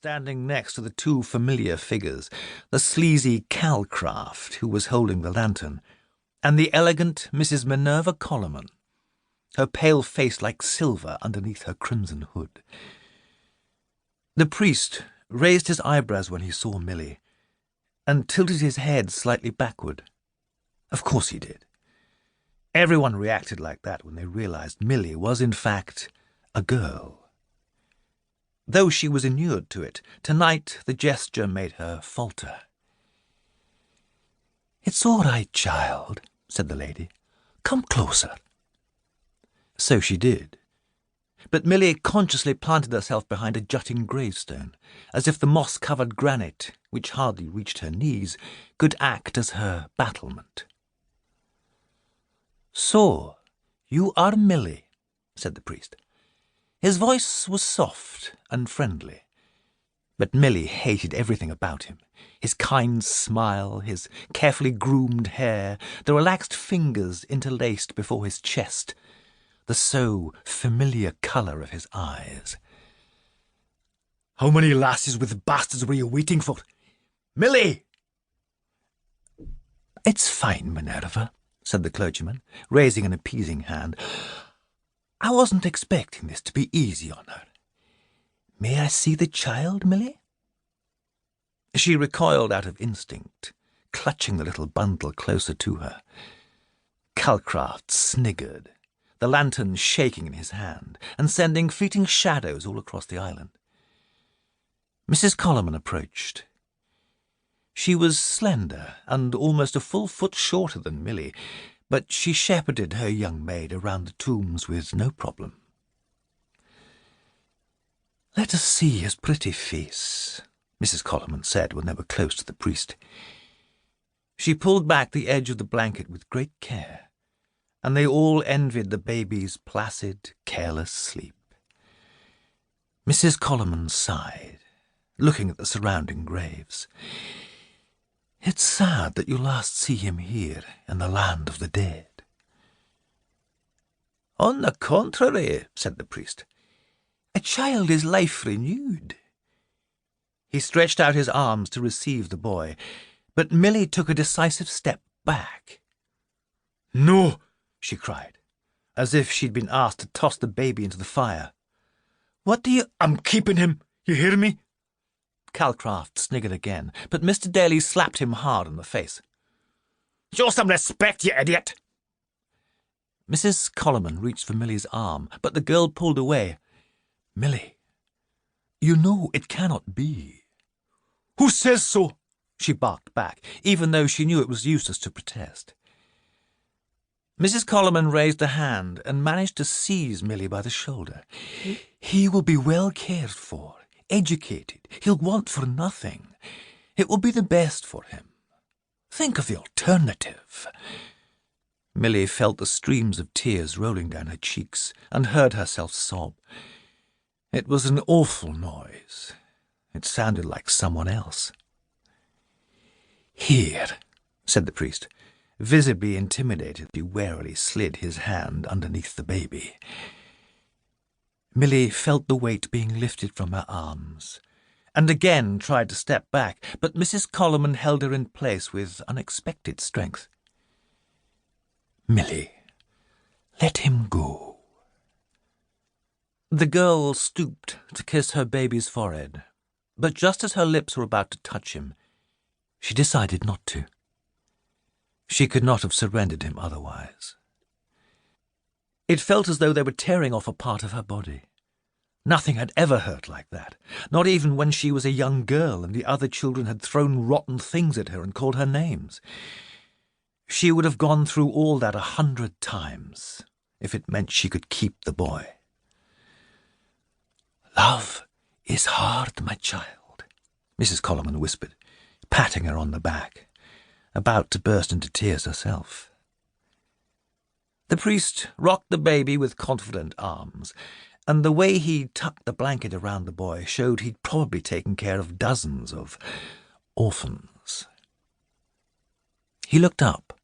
standing next to the two familiar figures, the sleazy Calcraft, who was holding the lantern, and the elegant Mrs. Minerva Koloman, her pale face like silver underneath her crimson hood. The priest raised his eyebrows when he saw Milly, and tilted his head slightly backward. Of course he did. Everyone reacted like that when they realized Milly was, in fact, a girl. Though she was inured to it, tonight the gesture made her falter. "It's all right, child," said the lady. "Come closer." So she did. But Milly consciously planted herself behind a jutting gravestone, as if the moss-covered granite, which hardly reached her knees, could act as her battlement. "So, you are Milly," said the priest. His voice was soft and friendly, but Milly hated everything about him. His kind smile, his carefully groomed hair, the relaxed fingers interlaced before his chest, the so familiar colour of his eyes. "How many lasses with bastards were you waiting for? Milly!" "It's fine, Minerva," said the clergyman, raising an appeasing hand. "I wasn't expecting this to be easy on her. May I see the child, Milly?" She recoiled out of instinct, clutching the little bundle closer to her. Calcraft sniggered, the lantern shaking in his hand and sending fleeting shadows all across the island. Mrs. Koloman approached. She was slender and almost a full foot shorter than Milly, but she shepherded her young maid around the tombs with no problem. "Let us see his pretty face," Mrs. Koloman said when they were close to the priest. She pulled back the edge of the blanket with great care, and they all envied the baby's placid, careless sleep. Mrs. Koloman sighed, looking at the surrounding graves. "It's sad that you last see him here in the land of the dead." "On the contrary," said the priest, "a child is life renewed." He stretched out his arms to receive the boy, but Milly took a decisive step back. "No!" she cried, as if she'd been asked to toss the baby into the fire. "What do you—" "I'm keeping him, you hear me?" Calcraft sniggered again, but Mr. Daly slapped him hard on the face. "Show some respect, you idiot!" Mrs. Koloman reached for Milly's arm, but the girl pulled away. "Milly, you know it cannot be." "Who says so?" she barked back, even though she knew it was useless to protest. Mrs. Koloman raised a hand and managed to seize Milly by the shoulder. "He will be well cared for, educated. He'll want for nothing. It will be the best for him. Think of the alternative." Milly felt the streams of tears rolling down her cheeks and heard herself sob. It was an awful noise. It sounded like someone else. "Here," said the priest, visibly intimidated. He warily slid his hand underneath the baby. Milly felt the weight being lifted from her arms, and again tried to step back, but Mrs. Koloman held her in place with unexpected strength. "Milly, let him go." The girl stooped to kiss her baby's forehead, but just as her lips were about to touch him, she decided not to. She could not have surrendered him otherwise. It felt as though they were tearing off a part of her body. Nothing had ever hurt like that, not even when she was a young girl and the other children had thrown rotten things at her and called her names. She would have gone through all that 100 times if it meant she could keep the boy. "Love is hard, my child," Mrs. Koloman whispered, patting her on the back, about to burst into tears herself. The priest rocked the baby with confident arms, and the way he tucked the blanket around the boy showed he'd probably taken care of dozens of orphans. He looked up.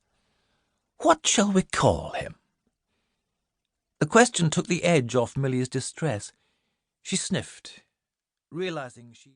"What shall we call him?" The question took the edge off Milly's distress. She sniffed, realizing she...